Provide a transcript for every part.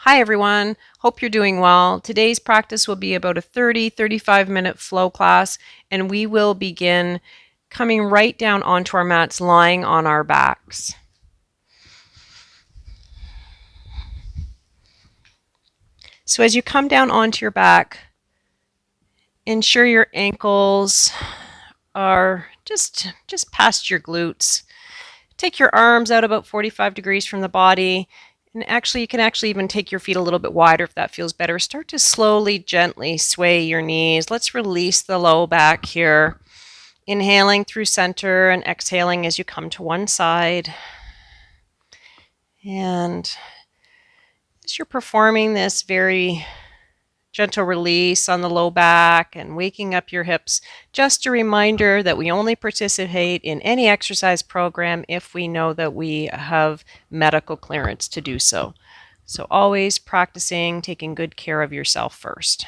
Hi everyone, hope you're doing well. Today's practice will be about a 35 minute flow class, and we will begin coming right down onto our mats, lying on our backs. So as you come down onto your back, ensure your ankles are just past your glutes. Take your arms out about 45 degrees from the body. And actually, you can even take your feet a little bit wider if that feels better. Start to slowly, gently sway your knees. Let's release the low back here. Inhaling through center and exhaling as you come to one side. And as you're performing this very gentle release on the low back and waking up your hips, just a reminder that we only participate in any exercise program if we know that we have medical clearance to do so. So always practicing taking good care of yourself first.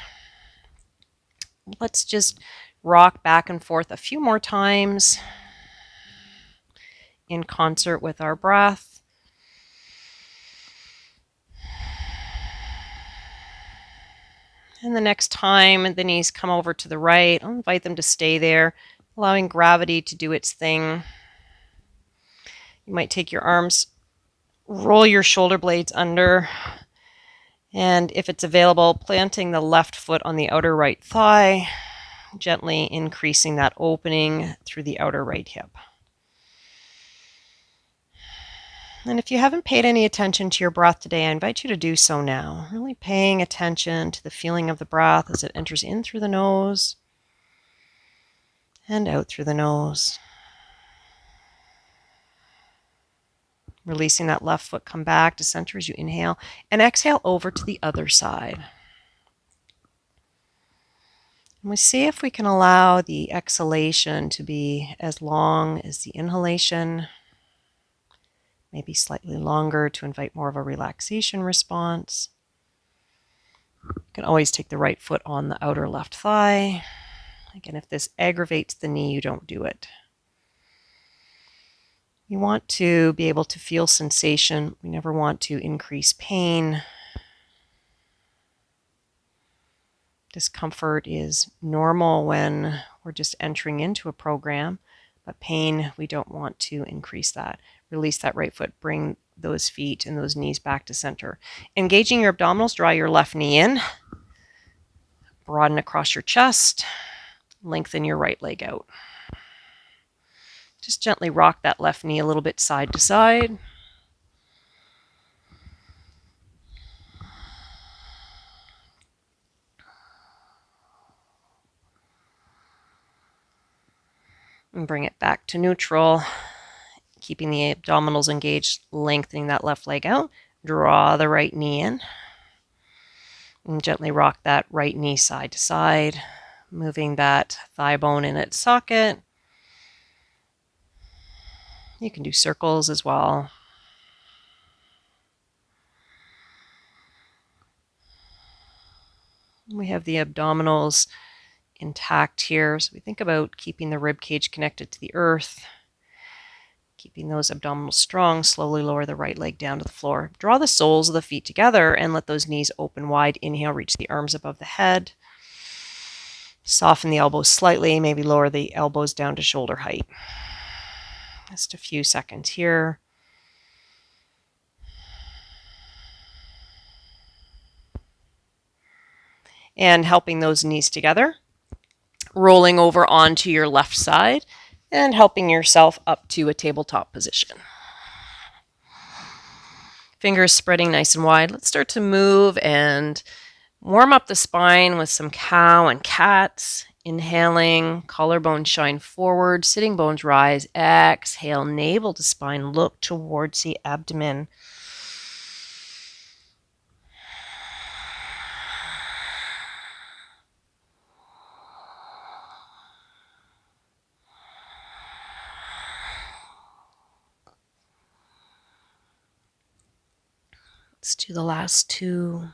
Let's just rock back and forth a few more times in concert with our breath. And the next time the knees come over to the right, I'll invite them to stay there, allowing gravity to do its thing. You might take your arms, roll your shoulder blades under, and if it's available, planting the left foot on the outer right thigh, gently increasing that opening through the outer right hip. And if you haven't paid any attention to your breath today, I invite you to do so now. Really paying attention to the feeling of the breath as it enters in through the nose and out through the nose. Releasing that left foot, come back to center as you inhale and exhale over to the other side. And we see if we can allow the exhalation to be as long as the inhalation. Maybe slightly longer to invite more of a relaxation response. You can always take the right foot on the outer left thigh. Again, if this aggravates the knee, you don't do it. You want to be able to feel sensation. We never want to increase pain. Discomfort is normal when we're just entering into a program, but pain, we don't want to increase that. Release that right foot, bring those feet and those knees back to center. Engaging your abdominals, draw your left knee in, broaden across your chest, lengthen your right leg out. Just gently rock that left knee a little bit side to side. And bring it back to neutral. Keeping the abdominals engaged, lengthening that left leg out. Draw the right knee in. And gently rock that right knee side to side, moving that thigh bone in its socket. You can do circles as well. We have the abdominals intact here, so we think about keeping the rib cage connected to the earth. Keeping those abdominals strong, slowly lower the right leg down to the floor. Draw the soles of the feet together and let those knees open wide. Inhale, reach the arms above the head. Soften the elbows slightly, maybe lower the elbows down to shoulder height. Just a few seconds here. And helping those knees together. Rolling over onto your left side and helping yourself up to a tabletop position. Fingers spreading nice and wide. Let's start to move and warm up the spine with some cow and cats. Inhaling, collarbones shine forward, sitting bones rise. Exhale, navel to spine, look towards the abdomen. Let's do the last two.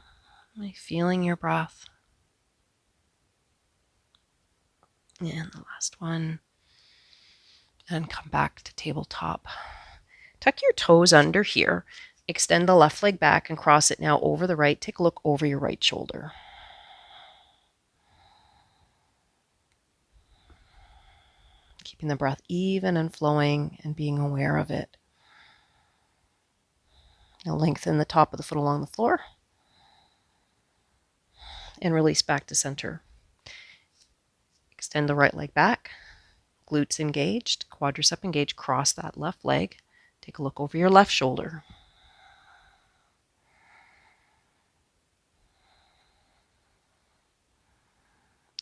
Feeling your breath. And the last one. And come back to tabletop. Tuck your toes under here. Extend the left leg back and cross it now over the right. Take a look over your right shoulder. Keeping the breath even and flowing and being aware of it. Now lengthen the top of the foot along the floor and release back to center. Extend the right leg back, glutes engaged, quadricep engaged, cross that left leg. Take a look over your left shoulder.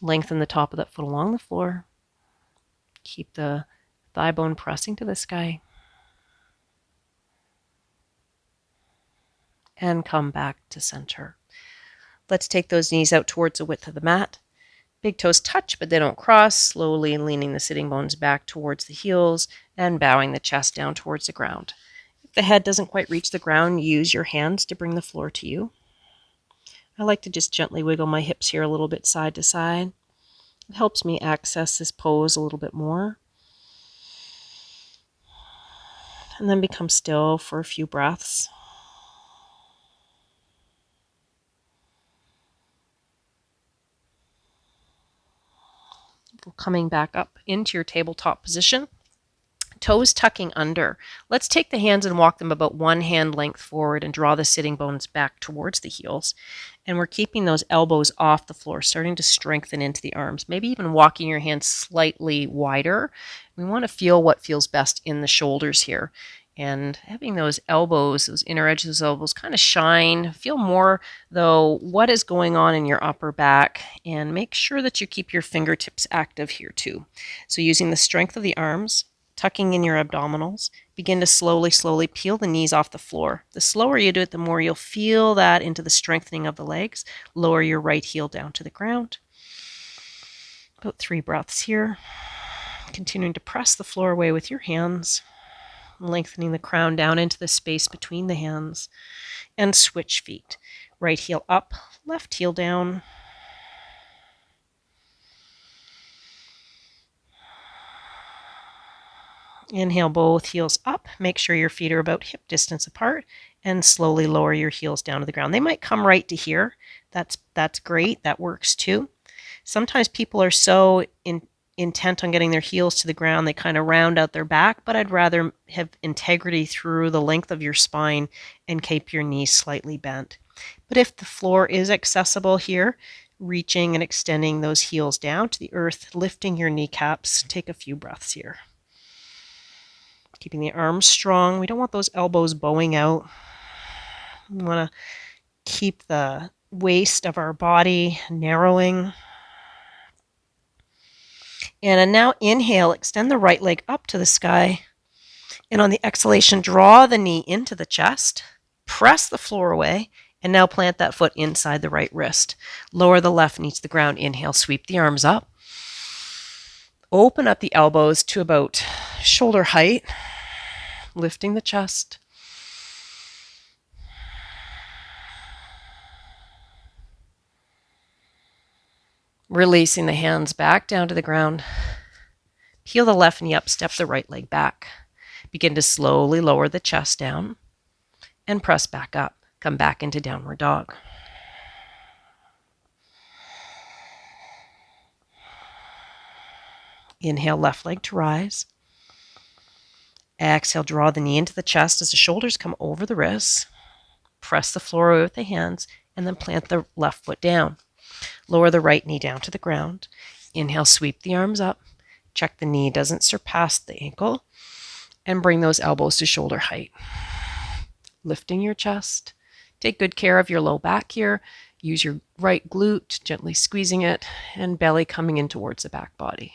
Lengthen the top of that foot along the floor. Keep the thigh bone pressing to the sky. And come back to center. Let's take those knees out towards the width of the mat. Big toes touch, but they don't cross. Slowly leaning the sitting bones back towards the heels and bowing the chest down towards the ground. If the head doesn't quite reach the ground, use your hands to bring the floor to you. I like to just gently wiggle my hips here a little bit side to side. It helps me access this pose a little bit more. And then become still for a few breaths. Coming back up into your tabletop position. Toes tucking under. Let's take the hands and walk them about one hand length forward and draw the sitting bones back towards the heels. And we're keeping those elbows off the floor, starting to strengthen into the arms. Maybe even walking your hands slightly wider. We want to feel what feels best in the shoulders here. And having those elbows, those inner edges of those elbows kind of shine. Feel more, though, what is going on in your upper back. And make sure that you keep your fingertips active here too. So using the strength of the arms, tucking in your abdominals, begin to slowly peel the knees off the floor. The slower you do it, the more you'll feel that into the strengthening of the legs. Lower your right heel down to the ground. About 3 breaths here. Continuing to press the floor away with your hands. Lengthening the crown down into the space between the hands. And switch feet. Right heel up, left heel down. Inhale both heels up. Make sure your feet are about hip distance apart. And slowly lower your heels down to the ground. They might come right to here. That's great. That works too. Sometimes people are so intent on getting their heels to the ground, they kind of round out their back, but I'd rather have integrity through the length of your spine and keep your knees slightly bent. But if the floor is accessible here, reaching and extending those heels down to the earth, lifting your kneecaps, take a few breaths here. Keeping the arms strong. We don't want those elbows bowing out. We want to keep the waist of our body narrowing. And now inhale, extend the right leg up to the sky. And on the exhalation, draw the knee into the chest, press the floor away, and now plant that foot inside the right wrist. Lower the left knee to the ground. Inhale, sweep the arms up. Open up the elbows to about shoulder height, lifting the chest. Releasing the hands back down to the ground. Peel the left knee up, step the right leg back. Begin to slowly lower the chest down and press back up. Come back into downward dog. Inhale, left leg to rise. Exhale, draw the knee into the chest as the shoulders come over the wrists. Press the floor away with the hands and then plant the left foot down. Lower the right knee down to the ground. Inhale, sweep the arms up. Check the knee doesn't surpass the ankle. And bring those elbows to shoulder height. Lifting your chest. Take good care of your low back here. Use your right glute, gently squeezing it, and belly coming in towards the back body.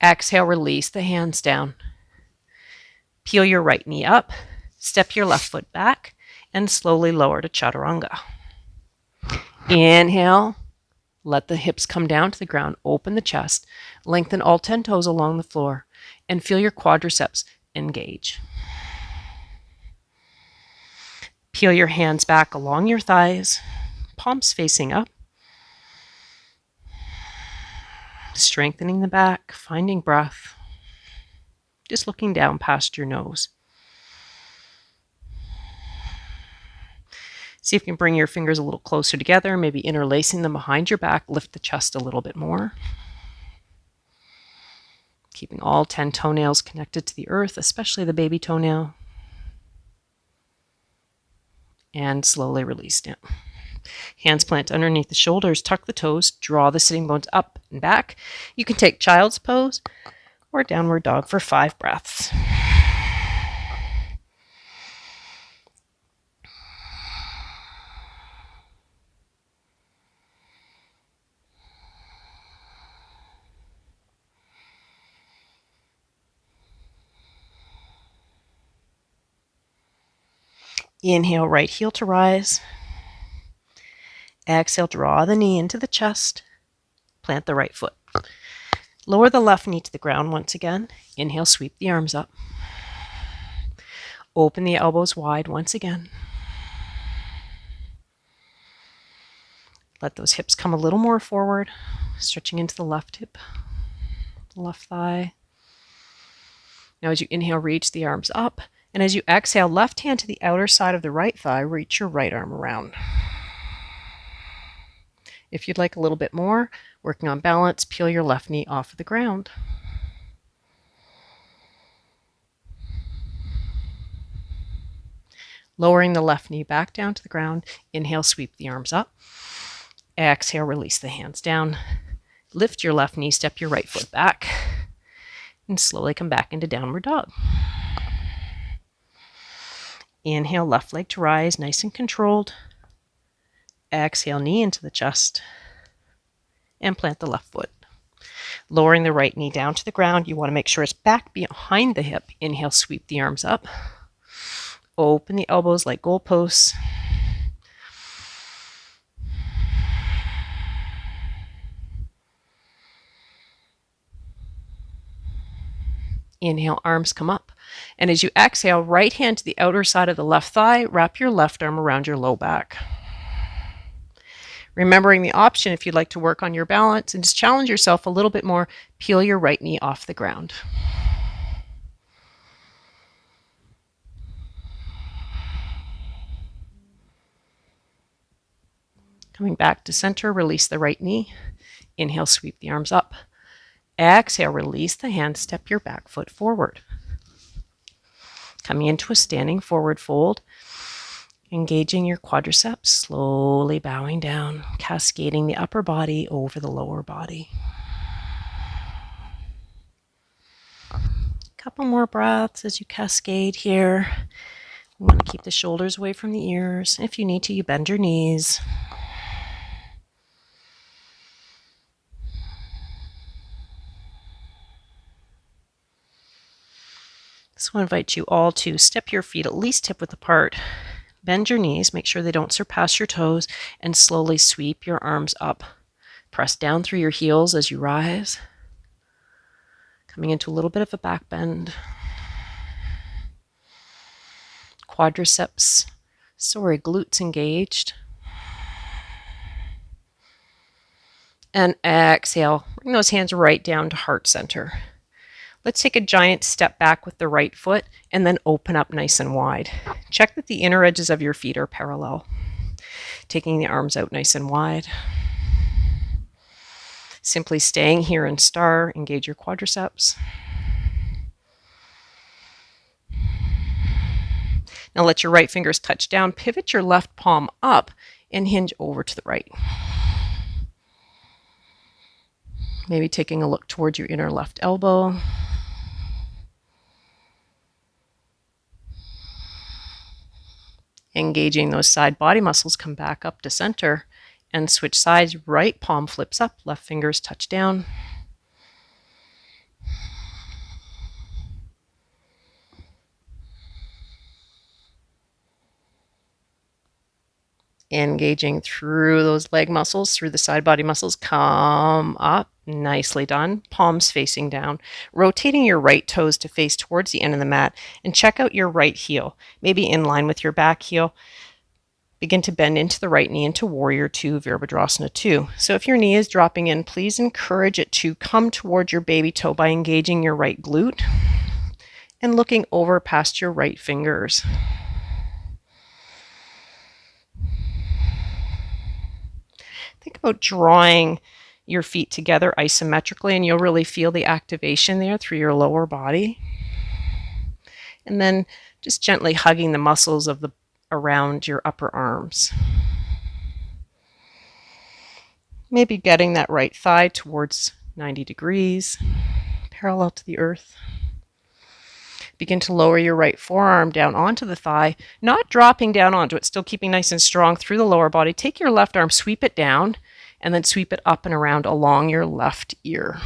Exhale, release the hands down. Peel your right knee up. Step your left foot back. And slowly lower to Chaturanga. Inhale. Let the hips come down to the ground. Open the chest. Lengthen all 10 toes along the floor. And feel your quadriceps engage. Peel your hands back along your thighs. Palms facing up. Strengthening the back. Finding breath. just looking down past your nose. See if you can bring your fingers a little closer together, maybe interlacing them behind your back. Lift the chest a little bit more. Keeping all 10 toenails connected to the earth, especially the baby toenail. And slowly release down. Hands plant underneath the shoulders, tuck the toes, draw the sitting bones up and back. You can take child's pose or downward dog for 5 breaths. Inhale, right heel to rise. Exhale, draw the knee into the chest. Plant the right foot. Lower the left knee to the ground once again. Inhale, sweep the arms up. Open the elbows wide once again. Let those hips come a little more forward, stretching into the left hip, left thigh. Now as you inhale, reach the arms up. And as you exhale, left hand to the outer side of the right thigh, reach your right arm around. If you'd like a little bit more, working on balance, peel your left knee off of the ground. Lowering the left knee back down to the ground. Inhale, sweep the arms up. Exhale, release the hands down. Lift your left knee, step your right foot back, and slowly come back into downward dog. Inhale, left leg to rise, nice and controlled. Exhale, knee into the chest, and plant the left foot. Lowering the right knee down to the ground. You want to make sure it's back behind the hip. Inhale, sweep the arms up. Open the elbows like goalposts. Inhale, arms come up. And as you exhale, right hand to the outer side of the left thigh, wrap your left arm around your low back. Remembering the option, if you'd like to work on your balance and just challenge yourself a little bit more, peel your right knee off the ground. Coming back to center, release the right knee. Inhale, sweep the arms up. Exhale, release the hand, step your back foot forward. Coming into a standing forward fold, engaging your quadriceps, slowly bowing down, cascading the upper body over the lower body. Couple more breaths as you cascade here. You want to keep the shoulders away from the ears. If you need to, you bend your knees. So I invite you all to step your feet at least hip width apart. Bend your knees, make sure they don't surpass your toes, and slowly sweep your arms up. Press down through your heels as you rise. Coming into a little bit of a back bend. Glutes engaged. And exhale, bring those hands right down to heart center. Let's take a giant step back with the right foot and then open up nice and wide. Check that the inner edges of your feet are parallel. Taking the arms out nice and wide. Simply staying here in star, engage your quadriceps. Now let your right fingers touch down, pivot your left palm up and hinge over to the right. Maybe taking a look towards your inner left elbow. Engaging those side body muscles, come back up to center and switch sides. Right palm flips up, left fingers touch down. Engaging through those leg muscles, through the side body muscles, come up. Nicely done. Palms facing down. Rotating your right toes to face towards the end of the mat, and check out your right heel, maybe in line with your back heel. Begin to bend into the right knee into Warrior 2, Virabhadrasana 2. So if your knee is dropping in, please encourage it to come towards your baby toe by engaging your right glute. and looking over past your right fingers. Think about drawing your feet together isometrically, and you'll really feel the activation there through your lower body. And then just gently hugging the muscles of around your upper arms. Maybe getting that right thigh towards 90 degrees, parallel to the earth. Begin to lower your right forearm down onto the thigh, not dropping down onto it, still keeping nice and strong through the lower body. Take your left arm, sweep it down, and then sweep it up and around along your left ear.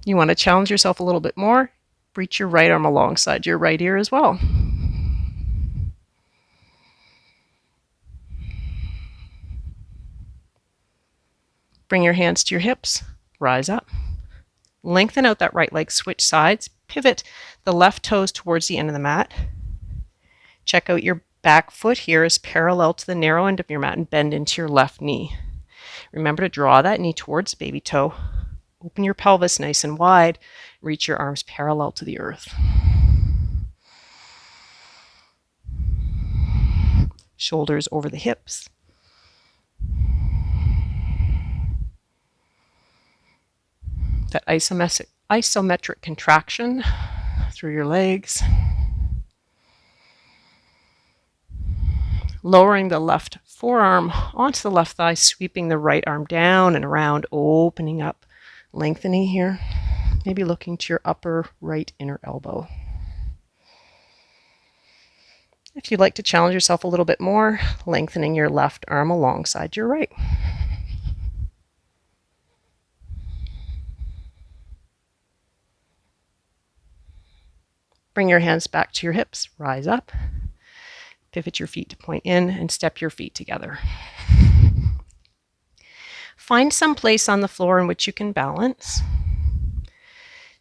You want to challenge yourself a little bit more. Reach your right arm alongside your right ear as well. Bring your hands to your hips, rise up. Lengthen out that right leg, switch sides, pivot the left toes towards the end of the mat. Check out your back foot here is parallel to the narrow end of your mat and bend into your left knee. Remember to draw that knee towards baby toe. Open your pelvis nice and wide. Reach your arms parallel to the earth. Shoulders over the hips. That isometric contraction through your legs. Lowering the left forearm onto the left thigh, sweeping the right arm down and around, opening up, lengthening here. Maybe looking to your upper right inner elbow. If you'd like to challenge yourself a little bit more, lengthening your left arm alongside your right. Bring your hands back to your hips, rise up, pivot your feet to point in, and step your feet together. Find some place on the floor in which you can balance.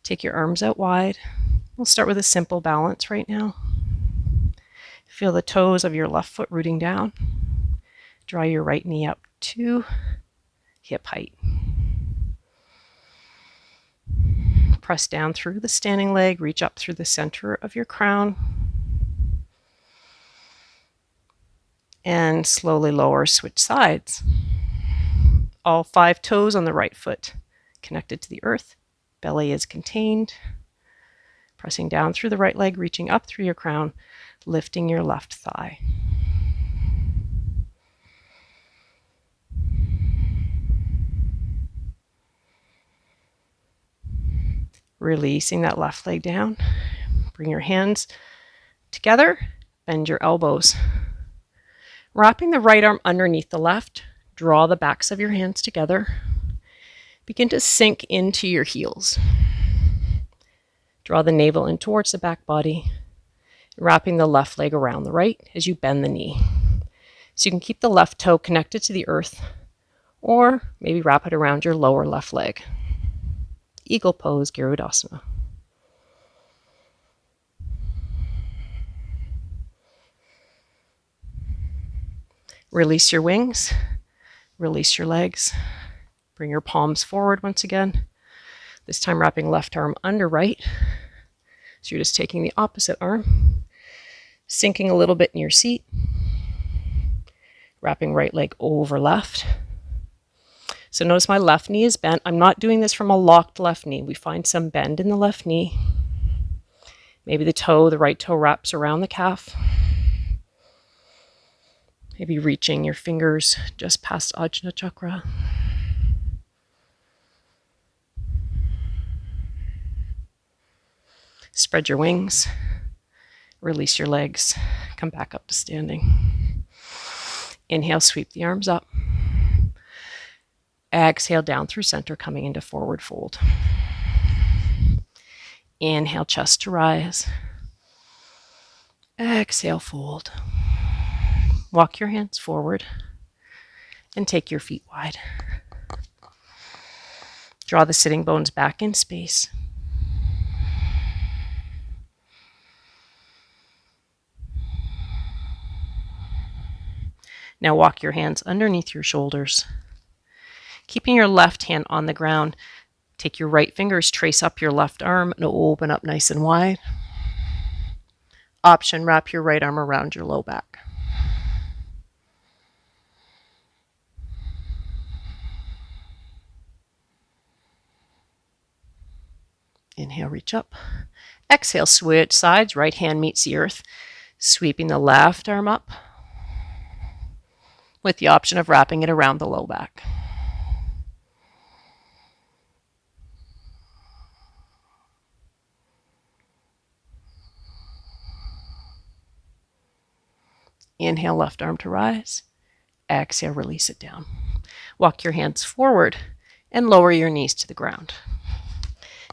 Take your arms out wide. We'll start with a simple balance right now. Feel the toes of your left foot rooting down. Draw your right knee up to hip height. Press down through the standing leg, reach up through the center of your crown. And slowly lower, switch sides. All 5 toes on the right foot connected to the earth. Belly is contained. Pressing down through the right leg, reaching up through your crown, lifting your left thigh. Releasing that left leg down. Bring your hands together, bend your elbows. Wrapping the right arm underneath the left, draw the backs of your hands together. Begin to sink into your heels. Draw the navel in towards the back body, wrapping the left leg around the right as you bend the knee. So you can keep the left toe connected to the earth, or maybe wrap it around your lower left leg. Eagle pose, Garudasana. Release your wings, release your legs. Bring your palms forward once again. This time wrapping left arm under right. So you're just taking the opposite arm, sinking a little bit in your seat, wrapping right leg over left. So notice my left knee is bent. I'm not doing this from a locked left knee. We find some bend in the left knee. Maybe the right toe wraps around the calf. Maybe reaching your fingers just past Ajna Chakra. Spread your wings. Release your legs. Come back up to standing. Inhale, sweep the arms up. Exhale down through center, coming into forward fold. Inhale, chest to rise. Exhale, fold. Walk your hands forward and take your feet wide. Draw the sitting bones back in space. Now walk your hands underneath your shoulders. Keeping your left hand on the ground, Take your right fingers, trace up your left arm, and open up nice and wide. Option, wrap your right arm around your low back. Inhale, reach up. Exhale, switch sides. Right hand meets the earth, sweeping the left arm up with the option of wrapping it around the low back. Inhale, left arm to rise. Exhale, release it down. Walk your hands forward and lower your knees to the ground.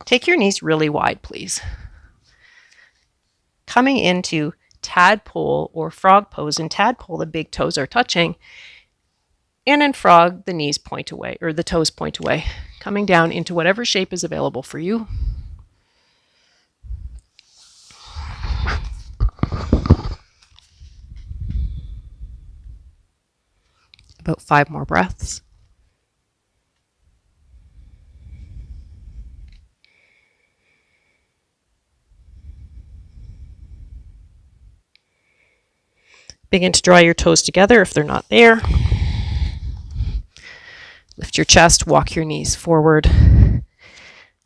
Take your knees really wide, please. Coming into tadpole or frog pose. In tadpole, the big toes are touching. And in frog, the knees point away, or the toes point away. Coming down into whatever shape is available for you. About 5 more breaths. Begin to draw your toes together if they're not there. Lift your chest, walk your knees forward,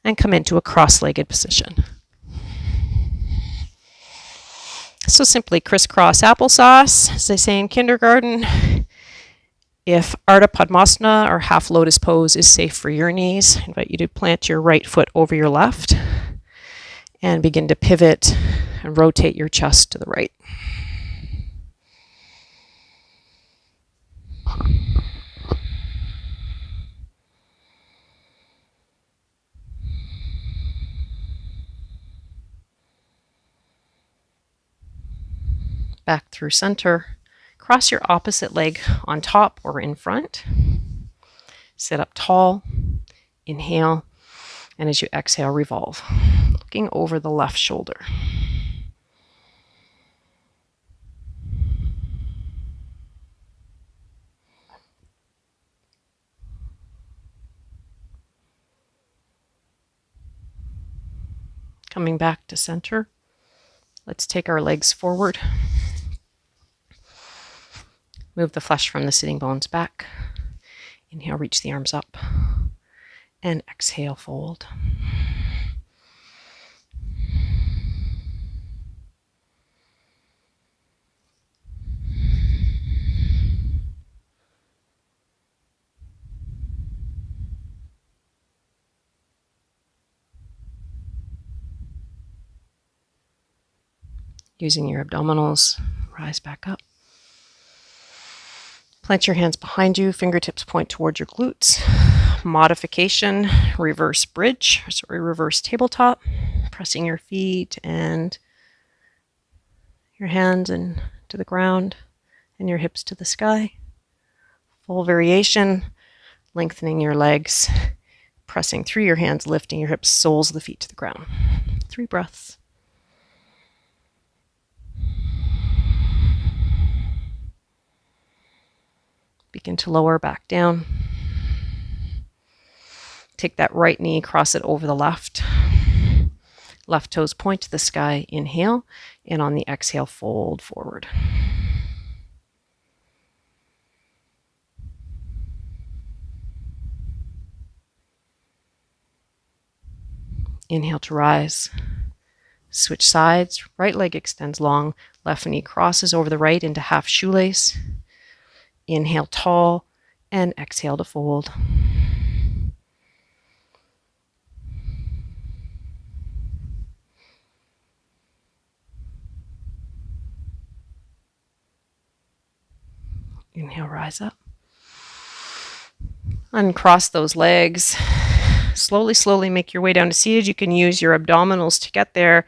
and come into a cross-legged position. So simply crisscross applesauce, as they say in kindergarten. If Ardha Padmasana or half lotus pose is safe for your knees, I invite you to plant your right foot over your left and begin to pivot and rotate your chest to the right. Back through center. Cross your opposite leg on top or in front. Sit up tall. Inhale. And as you exhale, revolve. Looking over the left shoulder. Coming back to center. Let's take our legs forward. Move the flesh from the sitting bones back. Inhale, reach the arms up. And exhale, fold. Using your abdominals, rise back up. Plant your hands behind you, fingertips point towards your glutes. Modification, reverse bridge, reverse tabletop. Pressing your feet and your hands into the ground and your hips to the sky. Full variation, lengthening your legs, pressing through your hands, lifting your hips, soles of the feet to the ground. 3 breaths. Begin to lower back down. Take that right knee, cross it over the left. Left toes point to the sky. Inhale. And on the exhale, fold forward. Inhale to rise. Switch sides. Right leg extends long. Left knee crosses over the right into half shoelace. Inhale tall and exhale to fold. Inhale, rise up. Uncross those legs. Slowly make your way down to seated. You can use your abdominals to get there,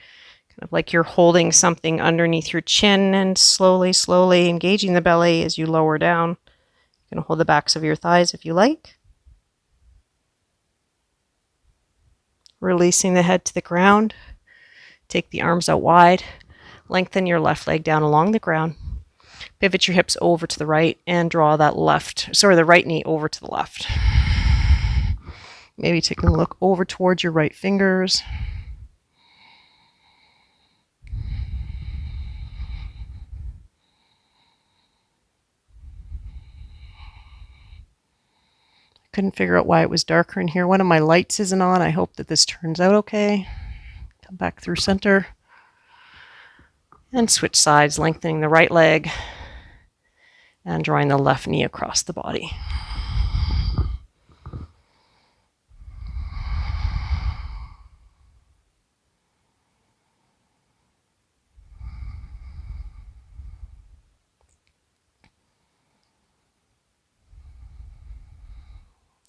kind of like you're holding something underneath your chin, and slowly engaging the belly as you lower down. You can hold the backs of your thighs if you like. Releasing the head to the ground. Take the arms out wide. Lengthen your left leg down along the ground. Pivot your hips over to the right and draw that the right knee over to the left. Maybe taking a look over towards your right fingers. Couldn't figure out why it was darker in here. One of my lights isn't on. I hope that this turns out okay. Come back through center. And switch sides, lengthening the right leg and drawing the left knee across the body.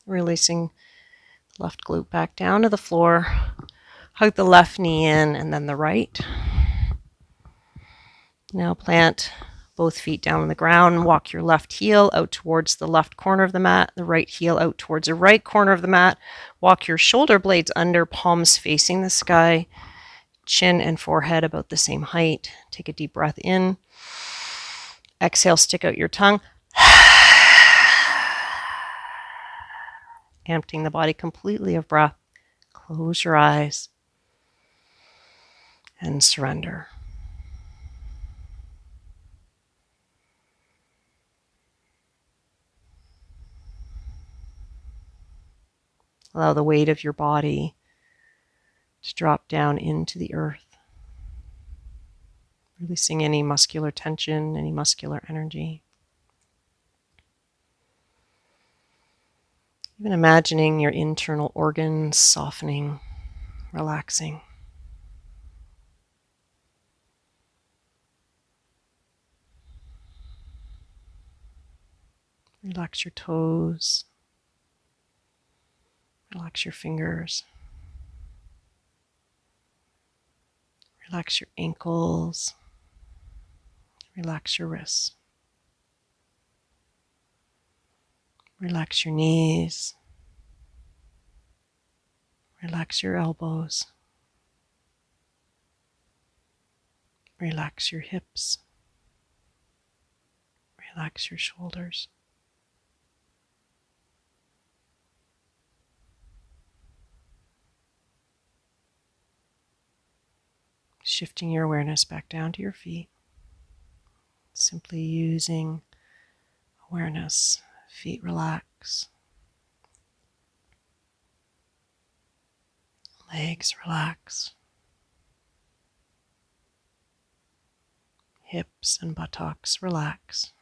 Releasing the left glute back down to the floor. Hug the left knee in and then the right. Now plant both feet down on the ground. Walk your left heel out towards the left corner of the mat, the right heel out towards the right corner of the mat. Walk your shoulder blades under, palms facing the sky, chin and forehead about the same height. Take a deep breath in. Exhale, stick out your tongue. Emptying the body completely of breath. Close your eyes and surrender. Allow the weight of your body to drop down into the earth, releasing any muscular tension, any muscular energy. Even imagining your internal organs softening, relaxing. Relax your toes. Relax your fingers. Relax your ankles. Relax your wrists. Relax your knees. Relax your elbows. Relax your hips. Relax your shoulders. Shifting your awareness back down to your feet. Simply using awareness. Feet relax. Legs relax. Hips and buttocks relax.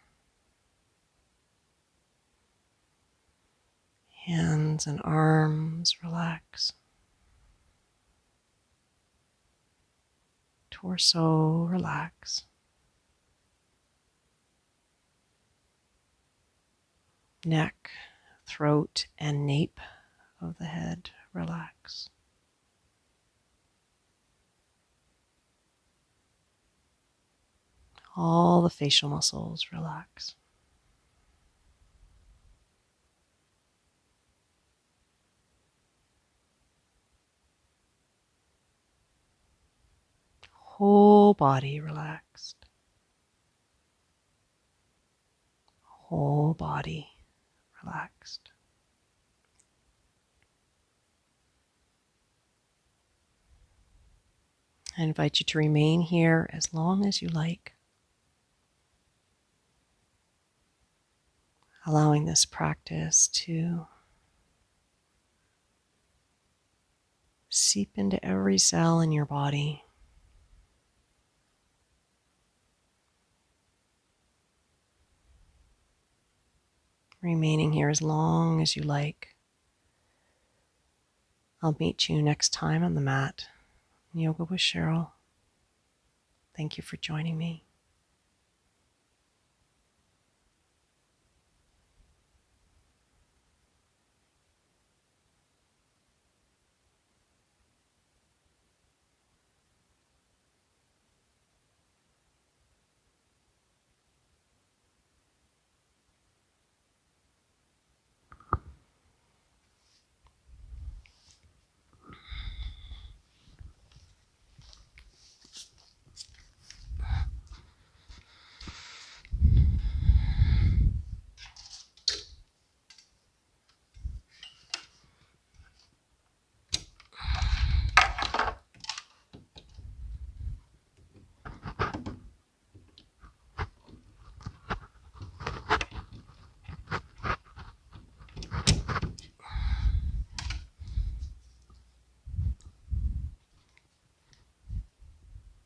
Hands and arms relax. Torso relax. Neck, throat, and nape of the head relax. All the facial muscles relax. Whole body relaxed. Whole body relaxed. I invite you to remain here as long as you like, allowing this practice to seep into every cell in your body. Remaining here as long as you like. I'll meet you next time on the mat. Yoga with Cheryl. Thank you for joining me.